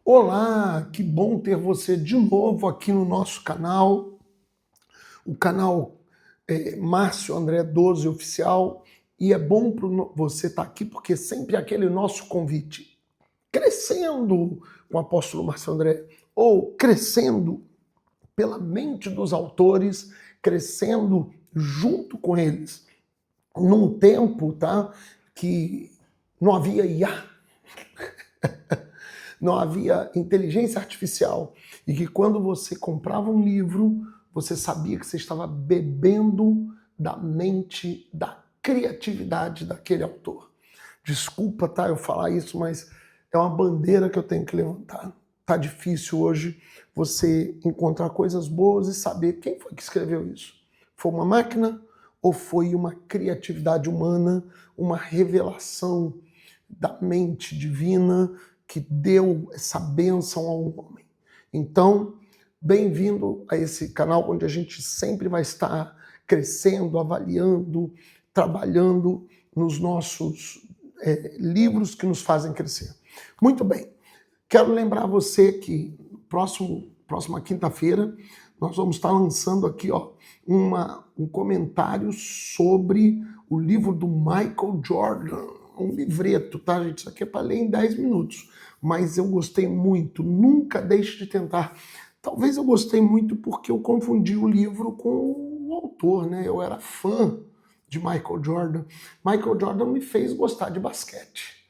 Olá, que bom ter você de novo aqui no nosso canal, o canal Márcio André 12 Oficial, e é bom para você estar aqui porque sempre é aquele nosso convite, crescendo com o apóstolo Márcio André, ou crescendo pela mente dos autores, crescendo junto com eles, num tempo, tá, que não havia IA, não havia inteligência artificial, e que quando você comprava um livro, você sabia que você estava bebendo da mente, da criatividade daquele autor. Desculpa, tá, eu falar isso, mas é uma bandeira que eu tenho que levantar. Tá difícil hoje você encontrar coisas boas e saber quem foi que escreveu isso. Foi uma máquina ou foi uma criatividade humana, uma revelação da mente divina que deu essa bênção ao homem? Então, bem-vindo a esse canal onde a gente sempre vai estar crescendo, avaliando, trabalhando nos nossos livros que nos fazem crescer. Muito bem, quero lembrar você que próxima quinta-feira nós vamos estar lançando aqui um comentário sobre o livro do Michael Jordan, um livreto, tá, gente? Isso aqui é para ler em 10 minutos, mas eu gostei muito, nunca deixe de tentar. Talvez eu gostei muito porque eu confundi o livro com o autor, né? Eu era fã de Michael Jordan. Michael Jordan me fez gostar de basquete.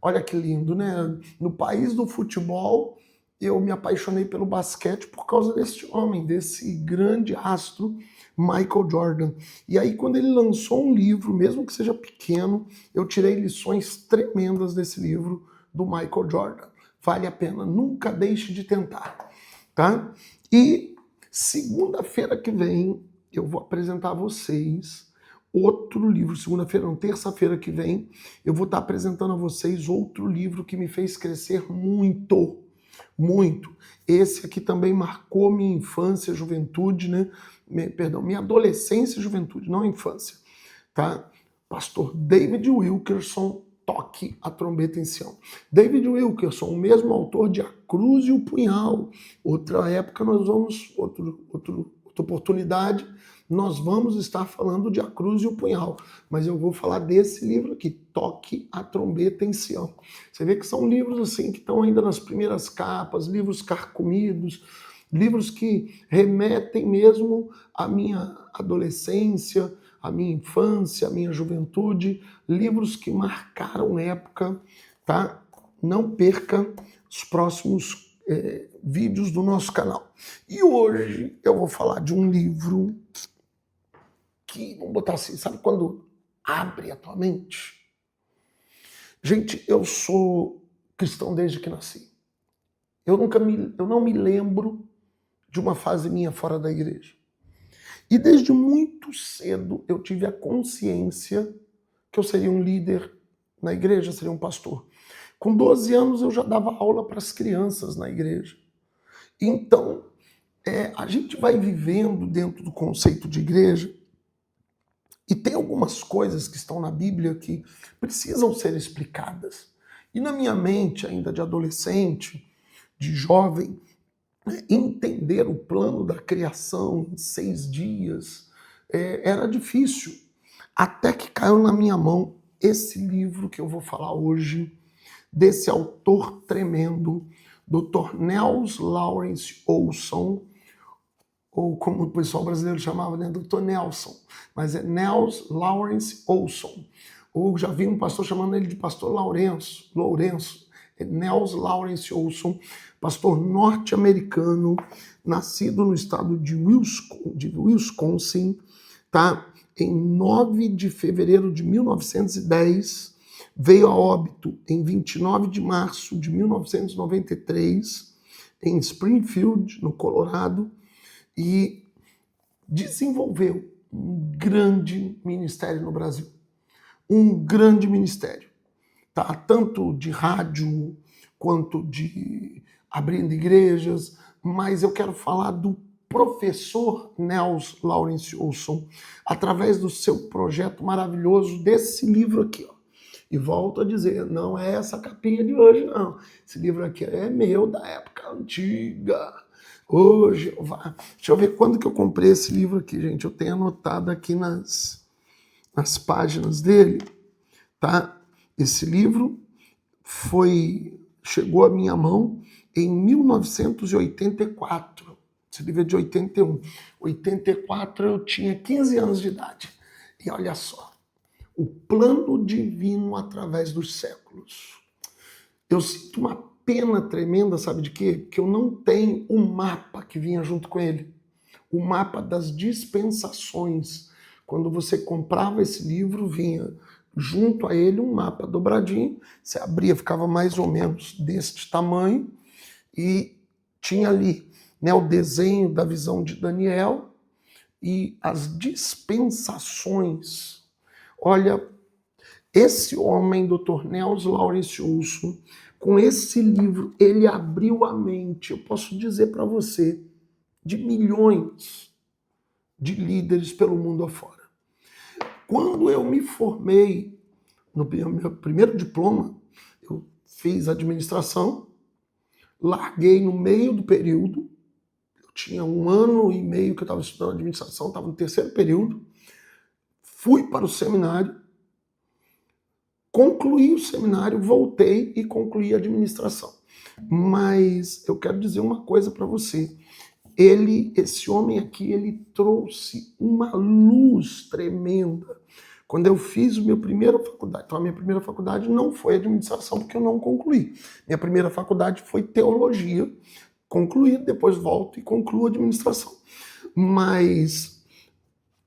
Olha que lindo, né? No país do futebol, eu me apaixonei pelo basquete por causa desse homem, desse grande astro, Michael Jordan. E aí, quando ele lançou um livro, mesmo que seja pequeno, eu tirei lições tremendas desse livro do Michael Jordan. Vale a pena, nunca deixe de tentar, tá? E segunda-feira que vem, eu vou apresentar a vocês outro livro. Segunda-feira, não, terça-feira que vem, eu vou estar apresentando a vocês outro livro que me fez crescer muito, muito. Esse aqui também marcou minha infância, juventude, né? Minha adolescência e juventude, não infância, tá? Pastor David Wilkerson, Toque a Trombeta em Sião. David Wilkerson, o mesmo autor de A Cruz e o Punhal. Outra época nós vamos, outra oportunidade, nós vamos estar falando de A Cruz e o Punhal, mas eu vou falar desse livro aqui, Toque a Trombeta em Sião. Você vê que são livros assim que estão ainda nas primeiras capas, livros carcomidos, livros que remetem mesmo à minha adolescência, à minha infância, à minha juventude, livros que marcaram época, tá? Não perca os próximos vídeos do nosso canal. E hoje eu vou falar de um livro que, vamos botar assim, sabe quando abre a tua mente? Gente, eu sou cristão desde que nasci. Eu não me lembro de uma fase minha fora da igreja. E desde muito cedo eu tive a consciência que eu seria um líder na igreja, seria um pastor. Com 12 anos eu já dava aula para as crianças na igreja. Então, a gente vai vivendo dentro do conceito de igreja e tem algumas coisas que estão na Bíblia que precisam ser explicadas. E na minha mente, ainda de adolescente, de jovem, entender o plano da criação em 6 dias era difícil. Até que caiu na minha mão esse livro que eu vou falar hoje, desse autor tremendo, Dr. Nels Lawrence Olson, ou como o pessoal brasileiro chamava, né, Dr. Nelson, mas é Nels Lawrence Olson. Ou já vi um pastor chamando ele de pastor Lourenço, Nels Lawrence Olson, pastor norte-americano, nascido no estado de Wisconsin, tá? Em 9 de fevereiro de 1910, veio a óbito em 29 de março de 1993, em Springfield, no Colorado, e desenvolveu um grande ministério no Brasil. Um grande ministério, tá? Tanto de rádio quanto de abrindo igrejas, mas eu quero falar do professor Nels Lawrence Olson, através do seu projeto maravilhoso desse livro aqui, ó, E volto a dizer, não é essa capinha de hoje, não. Esse livro aqui é meu, da época antiga. Ô, Jeová. Deixa eu ver quando que eu comprei esse livro aqui, gente. Eu tenho anotado aqui nas páginas dele, tá? Esse livro chegou à minha mão em 1984. Esse livro é de 81. 84 eu tinha 15 anos de idade. E olha só, o plano divino através dos séculos. Eu sinto uma pena tremenda, sabe de quê? Que eu não tenho o mapa que vinha junto com ele. O mapa das dispensações. Quando você comprava esse livro, vinha junto a ele um mapa dobradinho. Você abria, ficava mais ou menos deste tamanho. E tinha ali, né, o desenho da visão de Daniel e as dispensações. Olha, esse homem, Dr. Nelson Lawrence Olson, com esse livro, ele abriu a mente, eu posso dizer para você, de milhões de líderes pelo mundo afora. Quando eu me formei, no meu primeiro diploma, eu fiz administração, larguei no meio do período, eu tinha 1 ano e meio que eu estava estudando administração, estava no terceiro período, fui para o seminário, concluí o seminário, voltei e concluí a administração. Mas eu quero dizer uma coisa para você. Esse homem aqui, ele trouxe uma luz tremenda. Quando eu fiz a minha primeira faculdade, então a minha primeira faculdade não foi administração, porque eu não concluí. Minha primeira faculdade foi teologia, concluí, depois volto e concluo a administração. Mas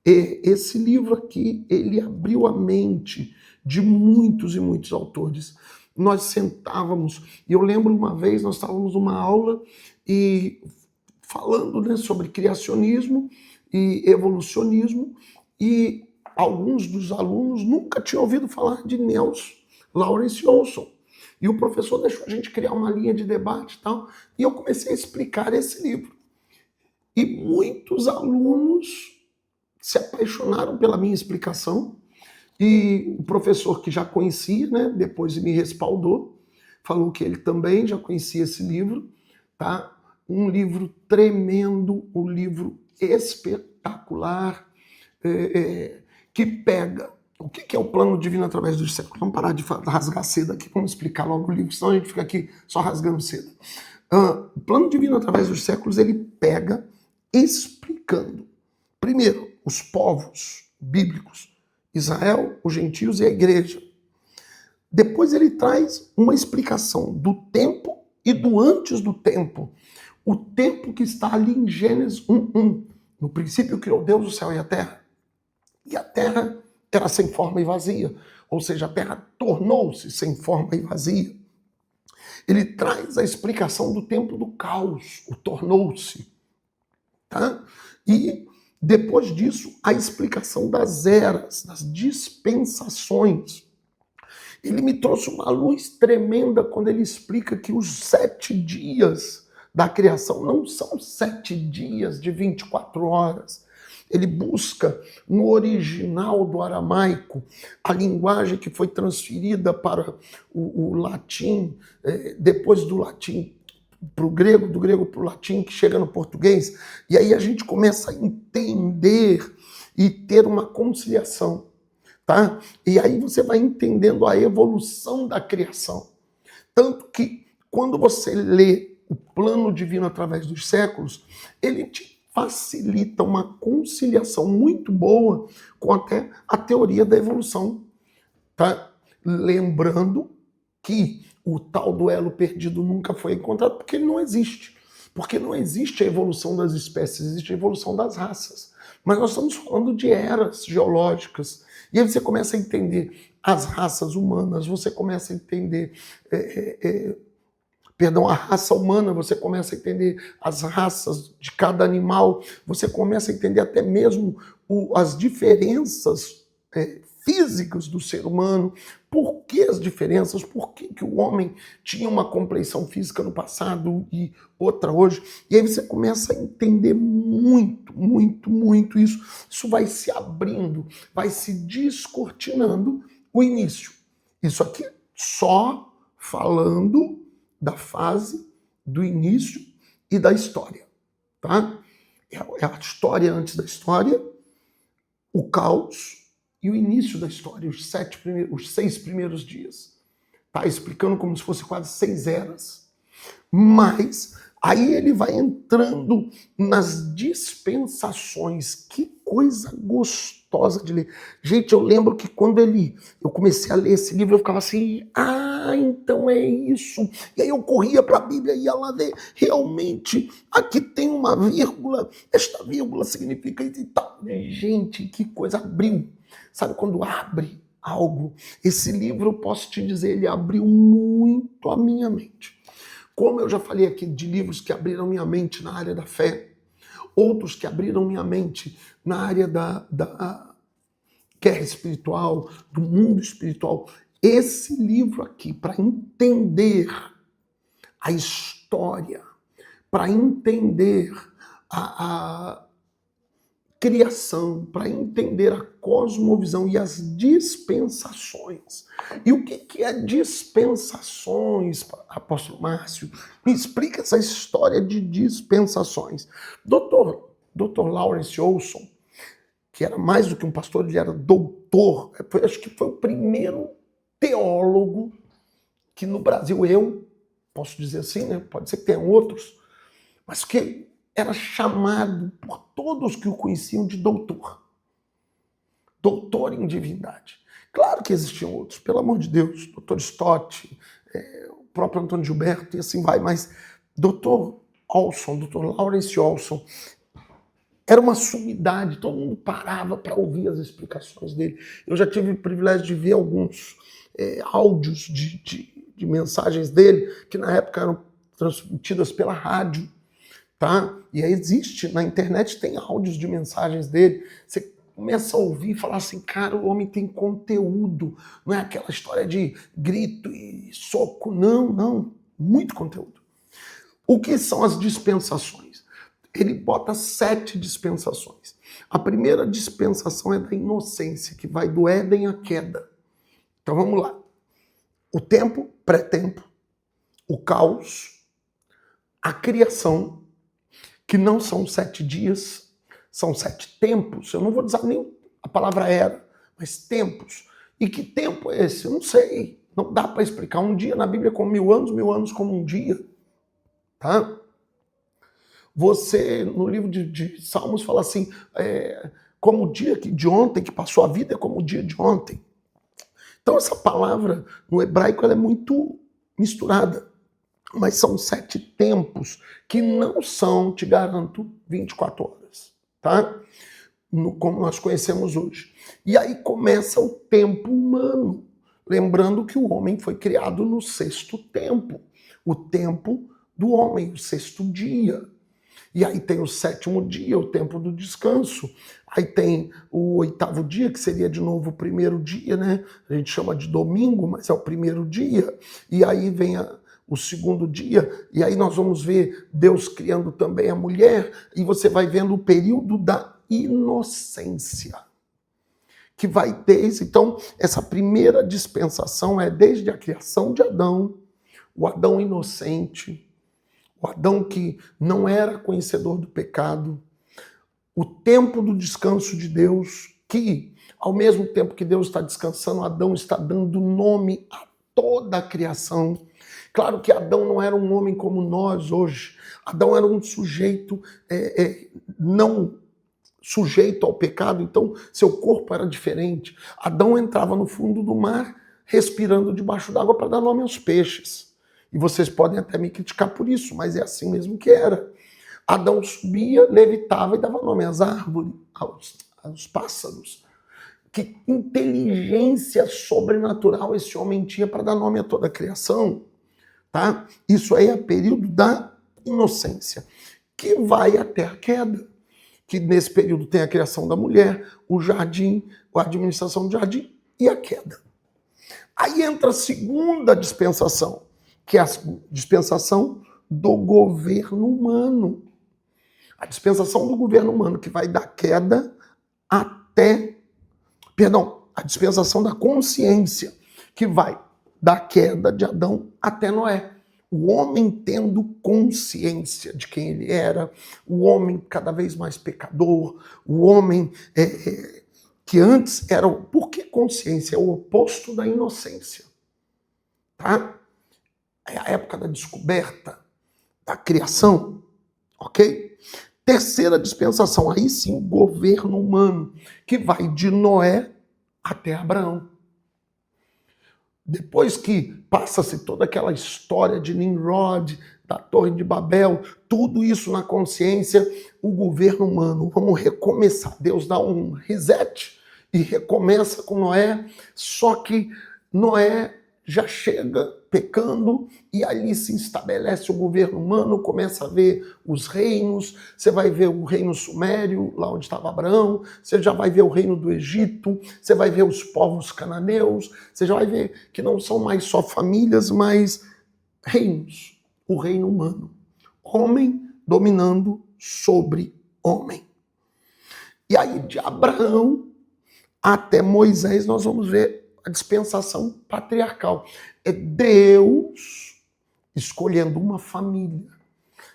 esse livro aqui, ele abriu a mente de muitos e muitos autores. Nós sentávamos, e eu lembro uma vez, nós estávamos numa aula e falando, né, sobre criacionismo e evolucionismo, e alguns dos alunos nunca tinham ouvido falar de Nelson Lawrence Olson. E o professor deixou a gente criar uma linha de debate e tal, e eu comecei a explicar esse livro. E muitos alunos se apaixonaram pela minha explicação, e o professor que já conhecia, né, depois me respaldou, falou que ele também já conhecia esse livro, tá? Um livro tremendo, um livro espetacular, que pega o que é o plano divino através dos séculos. Vamos parar de rasgar seda aqui, vamos explicar logo o livro, senão a gente fica aqui só rasgando seda. O plano divino através dos séculos, ele pega explicando, primeiro, os povos bíblicos, Israel, os gentios e a igreja. Depois ele traz uma explicação do tempo e do antes do tempo. O tempo que está ali em Gênesis 1:1. No princípio criou Deus o céu e a terra. E a terra era sem forma e vazia. Ou seja, a terra tornou-se sem forma e vazia. Ele traz a explicação do tempo do caos, o tornou-se. Tá? E depois disso, a explicação das eras, das dispensações. Ele me trouxe uma luz tremenda quando ele explica que os 7 dias da criação não são 7 dias de 24 horas. Ele busca no original do aramaico a linguagem que foi transferida para o latim, depois do latim para o grego, do grego para o latim, que chega no português, e aí a gente começa a entender e ter uma conciliação, tá? E aí você vai entendendo a evolução da criação. Tanto que, quando você lê o plano divino através dos séculos, ele te facilita uma conciliação muito boa com até a teoria da evolução, tá? Lembrando que o tal do elo perdido nunca foi encontrado porque ele não existe. Porque não existe a evolução das espécies, existe a evolução das raças. Mas nós estamos falando de eras geológicas. E aí você começa a entender as raças humanas, você começa a entender a raça humana, você começa a entender as raças de cada animal, você começa a entender até mesmo as diferenças físicas do ser humano, por que as diferenças, por que o homem tinha uma compleição física no passado e outra hoje. E aí você começa a entender muito, muito, muito isso. Isso vai se abrindo, vai se descortinando o início. Isso aqui só falando da fase do início e da história, tá? É a história antes da história, o caos e o início da história, os 6 primeiros dias. Tá explicando como se fosse quase 6 eras. Mas aí ele vai entrando nas dispensações. Que coisa gostosa de ler. Gente, eu lembro que quando eu comecei a ler esse livro, eu ficava assim, então é isso. E aí eu corria para a Bíblia e ia lá ver, realmente, aqui tem uma vírgula, esta vírgula significa isso e tal. Gente, que coisa, abriu. Sabe quando abre algo? Esse livro, eu posso te dizer, ele abriu muito a minha mente. Como eu já falei aqui de livros que abriram minha mente na área da fé, outros que abriram minha mente na área da guerra espiritual, do mundo espiritual. Esse livro aqui, para entender a história, para entender a criação, para entender a cosmovisão e as dispensações. E o que é dispensações, apóstolo Márcio? Me explica essa história de dispensações. Dr. Lawrence Olson, que era mais do que um pastor, ele era doutor, acho que foi o primeiro teólogo que no Brasil, eu posso dizer assim, né? Pode ser que tenha outros, mas que era chamado por todos que o conheciam de doutor. Doutor em divindade. Claro que existiam outros, pelo amor de Deus, Dr. Stott, o próprio Antônio Gilberto e assim vai, mas Dr. Olson, Dr. Lawrence Olson, era uma sumidade, todo mundo parava para ouvir as explicações dele. Eu já tive o privilégio de ver alguns áudios de mensagens dele, que na época eram transmitidas pela rádio, tá? E aí existe, na internet tem áudios de mensagens dele, você começa a ouvir e falar assim, cara, o homem tem conteúdo, não é aquela história de grito e soco, não, muito conteúdo. O que são as dispensações? Ele bota 7 dispensações. A primeira dispensação é da inocência, que vai do Éden à queda. Então vamos lá. O tempo, pré-tempo, o caos, a criação, que não são 7 dias, são 7 tempos. Eu não vou usar nem a palavra era, mas tempos. E que tempo é esse? Eu não sei. Não dá para explicar. Um dia na Bíblia é como 1000 anos como um dia. Tá? Você, no livro de Salmos, fala assim, como o dia de ontem, que passou a vida, é como o dia de ontem. Então essa palavra, no hebraico, ela é muito misturada. Mas são 7 tempos que não são, te garanto, 24 horas, tá? Como nós conhecemos hoje. E aí começa o tempo humano. Lembrando que o homem foi criado no 6º tempo. O tempo do homem, o 6º dia. E aí tem o 7º dia, o tempo do descanso. Aí tem o 8º dia, que seria de novo o 1º dia, né? A gente chama de domingo, mas é o 1º dia. E aí vem o 2º dia, e aí nós vamos ver Deus criando também a mulher, e você vai vendo o período da inocência, que vai desde, então, essa primeira dispensação é desde a criação de Adão, o Adão inocente, o Adão que não era conhecedor do pecado, o tempo do descanso de Deus, que, ao mesmo tempo que Deus está descansando, Adão está dando nome a toda a criação. Claro que Adão não era um homem como nós hoje. Adão era um sujeito não sujeito ao pecado, então seu corpo era diferente. Adão entrava no fundo do mar, respirando debaixo d'água para dar nome aos peixes. E vocês podem até me criticar por isso, mas é assim mesmo que era. Adão subia, levitava e dava nome às árvores, aos pássaros. Que inteligência sobrenatural esse homem tinha para dar nome a toda a criação. Tá? Isso aí é o período da inocência, que vai até a queda. Que nesse período tem a criação da mulher, o jardim, a administração do jardim e a queda. Aí entra a segunda dispensação, que é a dispensação do governo humano. A dispensação do governo humano, que vai da queda até... Perdão, a dispensação da consciência, que vai da queda de Adão até Noé. O homem tendo consciência de quem ele era, o homem cada vez mais pecador, o homem que antes era... Por que consciência? É o oposto da inocência. Tá? É a época da descoberta, da criação, ok? Terceira dispensação, aí sim o governo humano, que vai de Noé até Abraão. Depois que passa-se toda aquela história de Nimrod, da Torre de Babel, tudo isso na consciência, o governo humano, vamos recomeçar. Deus dá um reset e recomeça com Noé, só que Noé já chega pecando e ali se estabelece o governo humano, começa a ver os reinos, você vai ver o reino sumério, lá onde estava Abraão, você já vai ver o reino do Egito, você vai ver os povos cananeus, você já vai ver que não são mais só famílias, mas reinos, o reino humano. Homem dominando sobre homem. E aí de Abraão até Moisés nós vamos ver a dispensação patriarcal. É Deus escolhendo uma família.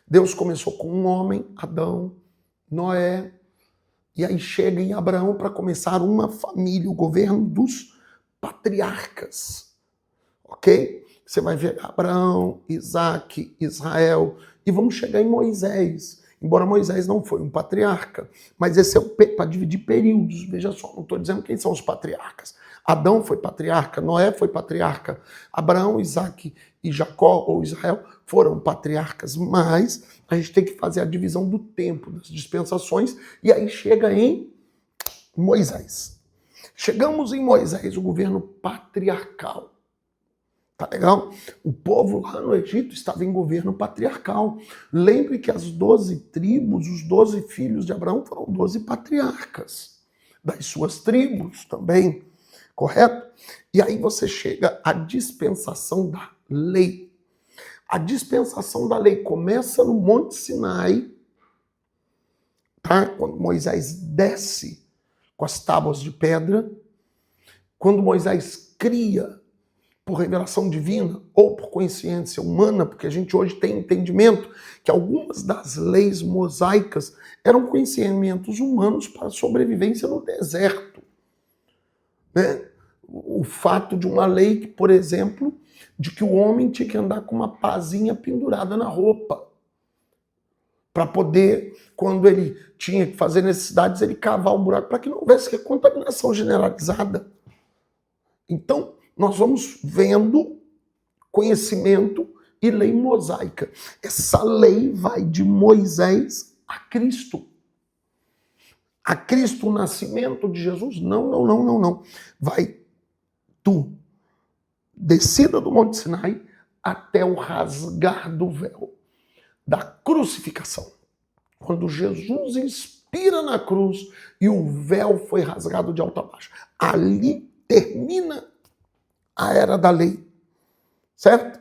Deus começou com um homem, Adão, Noé, e aí chega em Abraão para começar uma família, o governo dos patriarcas. Ok? Você vai ver Abraão, Isaac, Israel, e vamos chegar em Moisés. Embora Moisés não foi um patriarca, mas esse é para dividir períodos. Veja só, não estou dizendo quem são os patriarcas. Adão foi patriarca, Noé foi patriarca, Abraão, Isaac e Jacó, ou Israel, foram patriarcas, mas a gente tem que fazer a divisão do tempo, das dispensações, e aí chega em Moisés. Chegamos em Moisés, o governo patriarcal. Tá legal? O povo lá no Egito estava em governo patriarcal. Lembre que as 12 tribos, os 12 filhos de Abraão foram 12 patriarcas das suas tribos também, correto? E aí você chega à dispensação da lei. A dispensação da lei começa no Monte Sinai, tá? Quando Moisés desce com as tábuas de pedra, quando Moisés cria por revelação divina ou por consciência humana, porque a gente hoje tem entendimento que algumas das leis mosaicas eram conhecimentos humanos para a sobrevivência no deserto. Né? O fato de uma lei, que, por exemplo, de que o homem tinha que andar com uma pazinha pendurada na roupa, para poder, quando ele tinha que fazer necessidades, ele cavar um buraco, para que não houvesse contaminação generalizada. Então, nós vamos vendo conhecimento e lei mosaica. Essa lei vai de Moisés a Cristo. A Cristo, o nascimento de Jesus? Não. Vai do descida do Monte Sinai até o rasgar do véu, da crucificação. Quando Jesus expira na cruz e o véu foi rasgado de alto a baixo. Ali termina a era da lei, certo?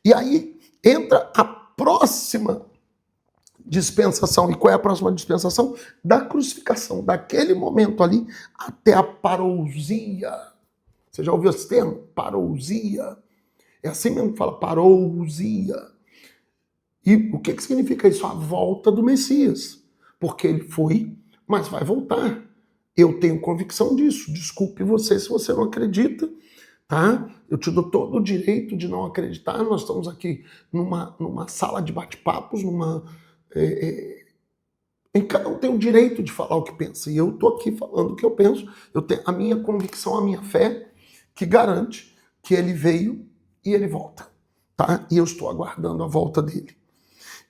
E aí entra a próxima dispensação. E qual é a próxima dispensação? Da crucificação, daquele momento ali até a parousia. Você já ouviu esse termo? Parousia. É assim mesmo que fala, parousia. E o que significa isso? A volta do Messias. Porque ele foi, mas vai voltar. Eu tenho convicção disso. Desculpe você se você não acredita. Tá? Eu te dou todo o direito de não acreditar. Nós estamos aqui numa sala de bate-papos, em cada um tem o direito de falar o que pensa. E eu estou aqui falando o que eu penso. Eu tenho a minha convicção, a minha fé, que garante que ele veio e ele volta. Tá? E eu estou aguardando a volta dele.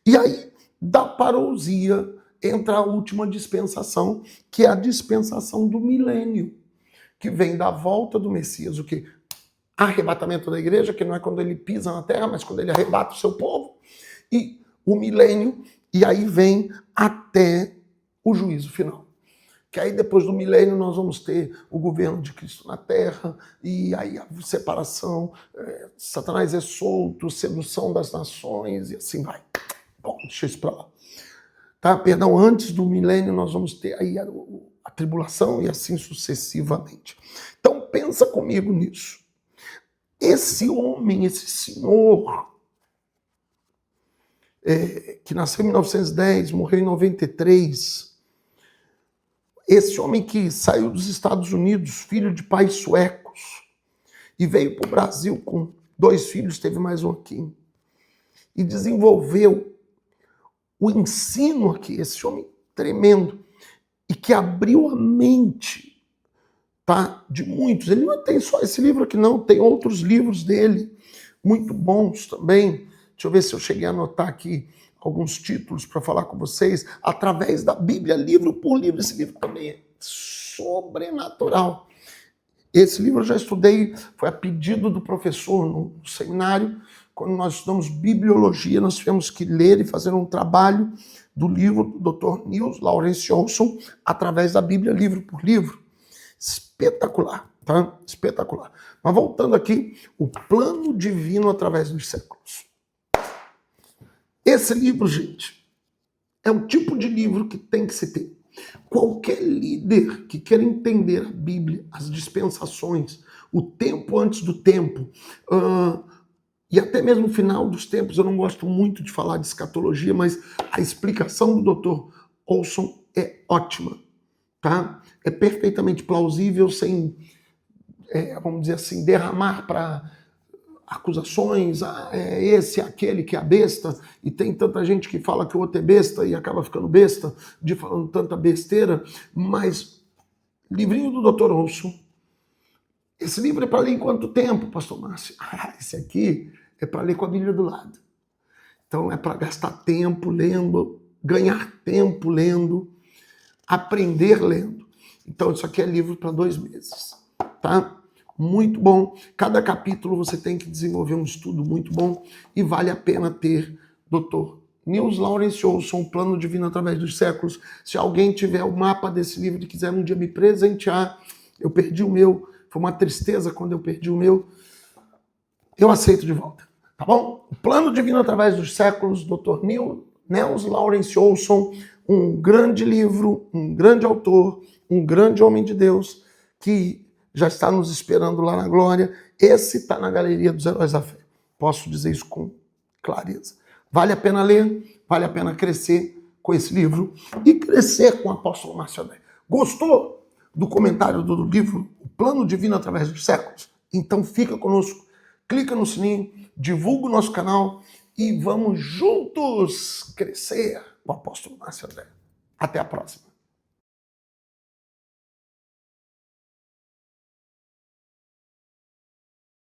E aí, da parousia, entra a última dispensação, que é a dispensação do milênio, que vem da volta do Messias, o que? Arrebatamento da igreja, que não é quando ele pisa na terra, mas quando ele arrebata o seu povo, e o milênio, e aí vem até o juízo final. Que aí depois do milênio nós vamos ter o governo de Cristo na terra, e aí a separação, Satanás é solto, sedução das nações, e assim vai. Bom, deixa isso para lá. Tá? Perdão, antes do milênio nós vamos ter aí a tribulação e assim sucessivamente. Então pensa comigo nisso. Esse homem, esse senhor, que nasceu em 1910, morreu em 93, esse homem que saiu dos Estados Unidos, filho de pais suecos, e veio para o Brasil com 2 filhos, teve mais um aqui, e desenvolveu o ensino aqui, esse homem tremendo, e que abriu a mente, tá, de muitos. Ele não tem só esse livro aqui não, tem outros livros dele, muito bons também. Deixa eu ver se eu cheguei a anotar aqui alguns títulos para falar com vocês, através da Bíblia, livro por livro. Esse livro também é sobrenatural. Esse livro eu já estudei, foi a pedido do professor no seminário. Quando nós estudamos bibliologia, nós tivemos que ler e fazer um trabalho do livro do Dr. Niels Lawrence Olson, através da Bíblia, livro por livro. Espetacular, tá? Espetacular. Mas voltando aqui, o plano divino através dos séculos. Esse livro, gente, é um tipo de livro que tem que se ter. Qualquer líder que queira entender a Bíblia, as dispensações, o tempo antes do tempo, e até mesmo o final dos tempos, eu não gosto muito de falar de escatologia, mas a explicação do Dr. Olson é ótima, tá? É perfeitamente plausível, sem, vamos dizer assim, derramar para acusações, esse, aquele que é a besta, e tem tanta gente que fala que o outro é besta e acaba ficando besta, de falando tanta besteira, mas livrinho do Dr. Olson, esse livro é para ler em quanto tempo, pastor Márcio? Esse aqui é para ler com a Bíblia do lado. Então é para gastar tempo lendo, ganhar tempo lendo, aprender lendo. Então isso aqui é livro para 2 meses, tá? Muito bom. Cada capítulo você tem que desenvolver um estudo muito bom e vale a pena ter Dr. Niels Lawrence Olson, Plano Divino através dos séculos. Se alguém tiver o mapa desse livro e quiser um dia me presentear, eu perdi o meu, foi uma tristeza quando eu perdi o meu, eu aceito de volta, tá bom? O Plano Divino através dos séculos, Dr. Niels Lawrence Olson, um grande livro, um grande autor, um grande homem de Deus, que já está nos esperando lá na glória. Esse está na galeria dos Heróis da Fé. Posso dizer isso com clareza. Vale a pena ler, vale a pena crescer com esse livro e crescer com o apóstolo Márcio André. Gostou do comentário do livro O Plano Divino através dos séculos? Então fica conosco, clica no sininho, divulga o nosso canal e vamos juntos crescer com o apóstolo Márcio André. Até a próxima.